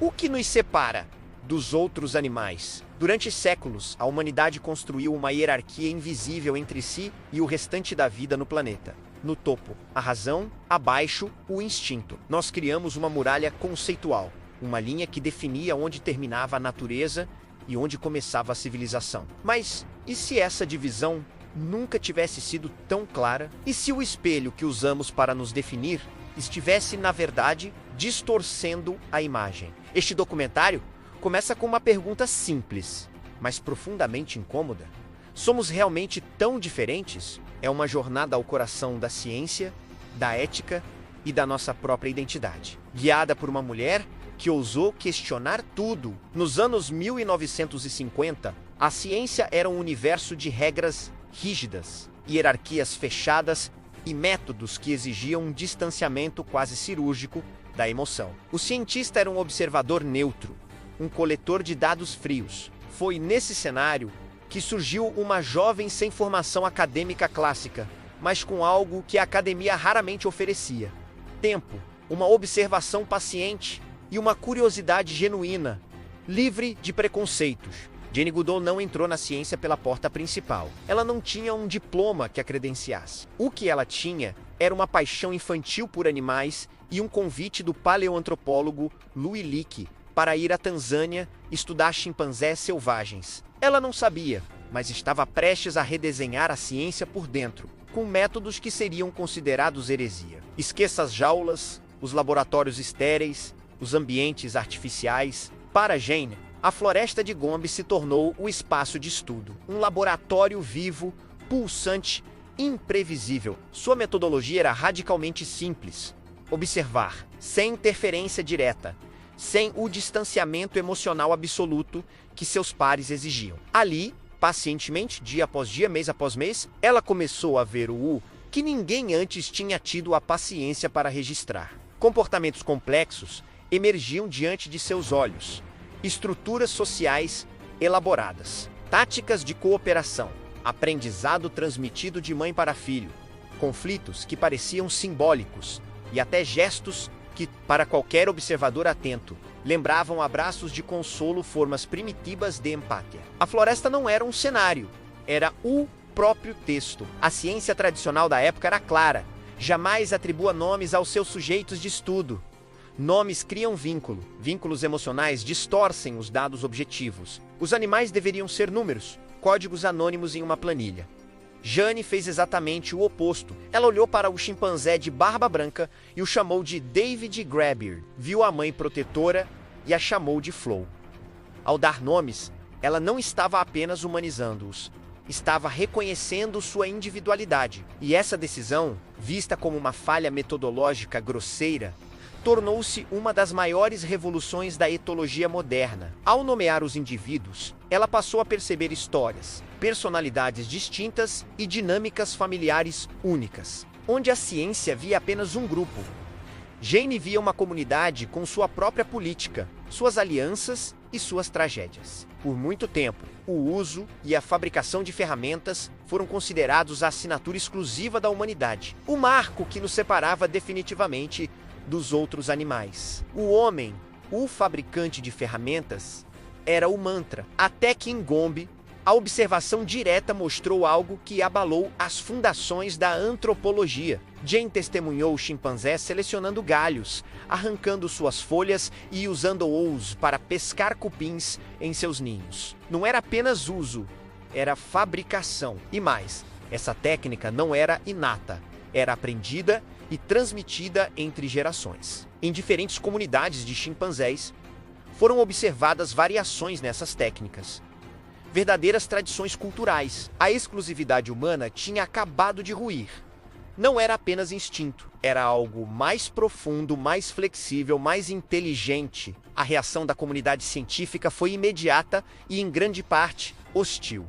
O que nos separa dos outros animais? Durante séculos, a humanidade construiu uma hierarquia invisível entre si e o restante da vida no planeta. No topo, a razão, abaixo, o instinto. Nós criamos uma muralha conceitual, uma linha que definia onde terminava a natureza e onde começava a civilização. Mas e se essa divisão nunca tivesse sido tão clara? E se o espelho que usamos para nos definir estivesse, na verdade, distorcendo a imagem? Este documentário começa com uma pergunta simples, mas profundamente incômoda. Somos realmente tão diferentes? É uma jornada ao coração da ciência, da ética e da nossa própria identidade. Guiada por uma mulher que ousou questionar tudo. Nos anos 1950, a ciência era um universo de regras rígidas, hierarquias fechadas e métodos que exigiam um distanciamento quase cirúrgico da emoção. O cientista era um observador neutro, um coletor de dados frios. Foi nesse cenário que surgiu uma jovem sem formação acadêmica clássica, mas com algo que a academia raramente oferecia: tempo, uma observação paciente e uma curiosidade genuína, livre de preconceitos. Jane Goodall não entrou na ciência pela porta principal. Ela não tinha um diploma que a credenciasse. O que ela tinha era uma paixão infantil por animais e um convite do paleoantropólogo Louis Leakey para ir à Tanzânia estudar chimpanzés selvagens. Ela não sabia, mas estava prestes a redesenhar a ciência por dentro, com métodos que seriam considerados heresia. Esqueça as jaulas, os laboratórios estéreis, os ambientes artificiais. Para Jane, a floresta de Gombe se tornou o espaço de estudo, um laboratório vivo, pulsante, imprevisível. Sua metodologia era radicalmente simples: observar, sem interferência direta, sem o distanciamento emocional absoluto que seus pares exigiam. Ali, pacientemente, dia após dia, mês após mês, ela começou a ver o que ninguém antes tinha tido a paciência para registrar. Comportamentos complexos emergiam diante de seus olhos. Estruturas sociais elaboradas, táticas de cooperação, aprendizado transmitido de mãe para filho, conflitos que pareciam simbólicos e até gestos que, para qualquer observador atento, lembravam abraços de consolo, formas primitivas de empatia. A floresta não era um cenário, era o próprio texto. A ciência tradicional da época era clara: jamais atribua nomes aos seus sujeitos de estudo. Nomes criam vínculos emocionais distorcem os dados objetivos. Os animais deveriam ser números, códigos anônimos em uma planilha. Jane fez exatamente o oposto. Ela olhou para o chimpanzé de barba branca e o chamou de David Graeber. Viu a mãe protetora e a chamou de Flo. Ao dar nomes, ela não estava apenas humanizando-os, estava reconhecendo sua individualidade. E essa decisão, vista como uma falha metodológica grosseira, tornou-se uma das maiores revoluções da etologia moderna. Ao nomear os indivíduos, ela passou a perceber histórias, personalidades distintas e dinâmicas familiares únicas. Onde a ciência via apenas um grupo, Jane via uma comunidade com sua própria política, suas alianças e suas tragédias. Por muito tempo, o uso e a fabricação de ferramentas foram considerados a assinatura exclusiva da humanidade, o marco que nos separava definitivamente dos outros animais. O homem, o fabricante de ferramentas, era o mantra. Até que em Gombe, a observação direta mostrou algo que abalou as fundações da antropologia. Jane testemunhou o chimpanzé selecionando galhos, arrancando suas folhas e usando-os para pescar cupins em seus ninhos. Não era apenas uso, era fabricação. E mais, essa técnica não era inata, era aprendida e transmitida entre gerações. Em diferentes comunidades de chimpanzés, foram observadas variações nessas técnicas. Verdadeiras tradições culturais. A exclusividade humana tinha acabado de ruir. Não era apenas instinto, era algo mais profundo, mais flexível, mais inteligente. A reação da comunidade científica foi imediata e, em grande parte, hostil.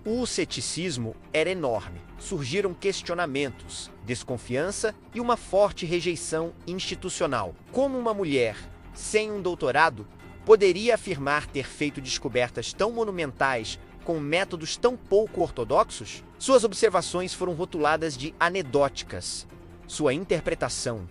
O ceticismo era enorme. Surgiram questionamentos, desconfiança e uma forte rejeição institucional. Como uma mulher, sem um doutorado, poderia afirmar ter feito descobertas tão monumentais com métodos tão pouco ortodoxos? Suas observações foram rotuladas de anedóticas, sua interpretação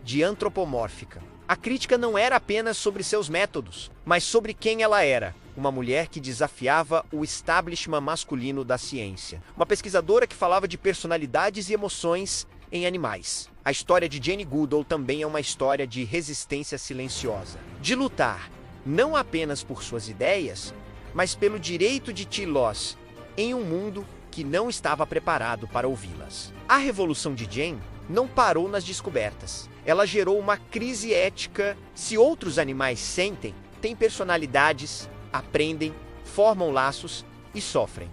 de antropomórfica. A crítica não era apenas sobre seus métodos, mas sobre quem ela era. Uma mulher que desafiava o establishment masculino da ciência. Uma pesquisadora que falava de personalidades e emoções em animais. A história de Jane Goodall também é uma história de resistência silenciosa. De lutar, não apenas por suas ideias, mas pelo direito de T-Loss em um mundo que não estava preparado para ouvi-las. A revolução de Jane não parou nas descobertas. Ela gerou uma crise ética. Se outros animais sentem, têm personalidades, aprendem, formam laços e sofrem.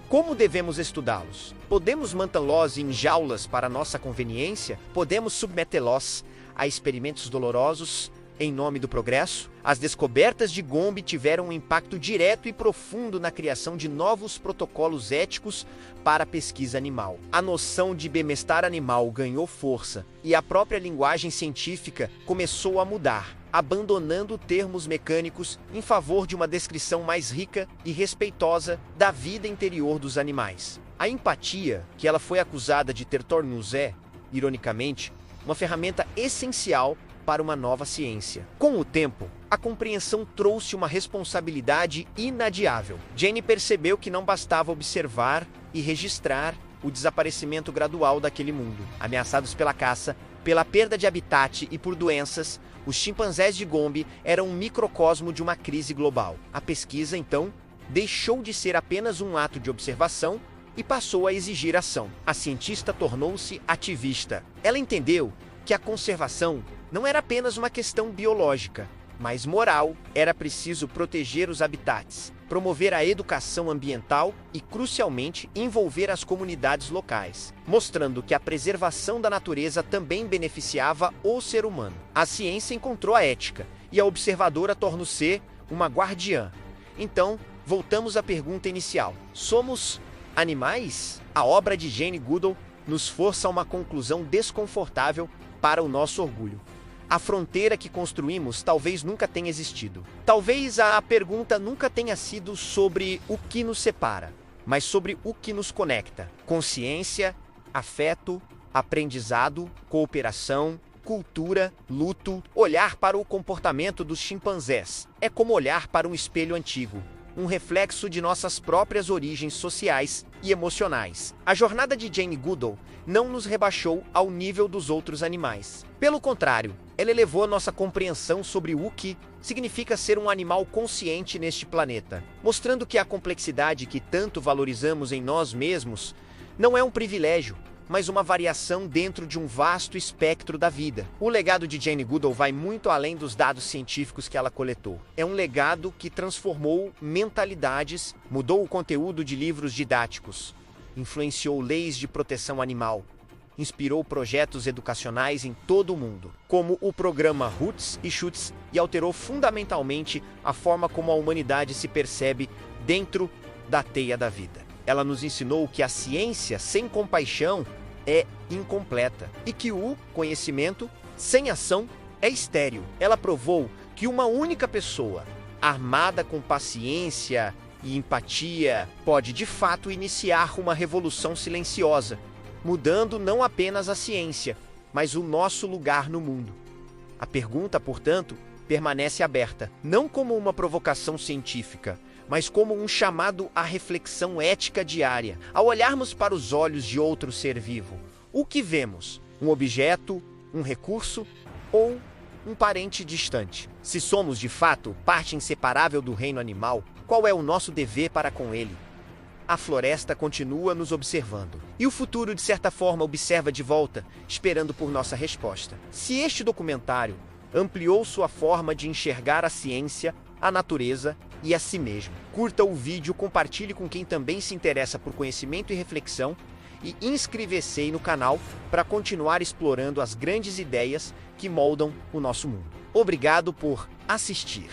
Como devemos estudá-los? Podemos mantê-los em jaulas para nossa conveniência? Podemos submetê-los a experimentos dolorosos em nome do progresso? As descobertas de Gombe tiveram um impacto direto e profundo na criação de novos protocolos éticos para a pesquisa animal. A noção de bem-estar animal ganhou força e a própria linguagem científica começou a mudar, abandonando termos mecânicos em favor de uma descrição mais rica e respeitosa da vida interior dos animais. A empatia, que ela foi acusada de ter tornou-se, ironicamente, uma ferramenta essencial para uma nova ciência. Com o tempo, a compreensão trouxe uma responsabilidade inadiável. Jane percebeu que não bastava observar e registrar o desaparecimento gradual daquele mundo. Ameaçados pela caça, pela perda de habitat e por doenças, os chimpanzés de Gombe eram um microcosmo de uma crise global. A pesquisa, então, deixou de ser apenas um ato de observação e passou a exigir ação. A cientista tornou-se ativista. Ela entendeu que a conservação não era apenas uma questão biológica, mas moral. Era preciso proteger os habitats, promover a educação ambiental e, crucialmente, envolver as comunidades locais, mostrando que a preservação da natureza também beneficiava o ser humano. A ciência encontrou a ética e a observadora tornou-se uma guardiã. Então, voltamos à pergunta inicial: somos animais? A obra de Jane Goodall nos força a uma conclusão desconfortável para o nosso orgulho. A fronteira que construímos talvez nunca tenha existido. Talvez a pergunta nunca tenha sido sobre o que nos separa, mas sobre o que nos conecta. Consciência, afeto, aprendizado, cooperação, cultura, luto. Olhar para o comportamento dos chimpanzés é como olhar para um espelho antigo, um reflexo de nossas próprias origens sociais e emocionais. A jornada de Jane Goodall não nos rebaixou ao nível dos outros animais. Pelo contrário, ela elevou a nossa compreensão sobre o que significa ser um animal consciente neste planeta, mostrando que a complexidade que tanto valorizamos em nós mesmos não é um privilégio, mas uma variação dentro de um vasto espectro da vida. O legado de Jane Goodall vai muito além dos dados científicos que ela coletou. É um legado que transformou mentalidades, mudou o conteúdo de livros didáticos, influenciou leis de proteção animal, inspirou projetos educacionais em todo o mundo, como o programa Roots e Shoots, e alterou fundamentalmente a forma como a humanidade se percebe dentro da teia da vida. Ela nos ensinou que a ciência sem compaixão é incompleta e que o conhecimento sem ação é estéril. Ela provou que uma única pessoa, armada com paciência e empatia, pode de fato iniciar uma revolução silenciosa, mudando não apenas a ciência, mas o nosso lugar no mundo. A pergunta, portanto, permanece aberta, não como uma provocação científica, mas como um chamado à reflexão ética diária. Ao olharmos para os olhos de outro ser vivo, o que vemos? Um objeto, um recurso ou um parente distante? Se somos, de fato, parte inseparável do reino animal, qual é o nosso dever para com ele? A floresta continua nos observando. E o futuro, de certa forma, observa de volta, esperando por nossa resposta. Se este documentário ampliou sua forma de enxergar a ciência, a natureza e a si mesmo, curta o vídeo, compartilhe com quem também se interessa por conhecimento e reflexão e inscreva-se no canal para continuar explorando as grandes ideias que moldam o nosso mundo. Obrigado por assistir.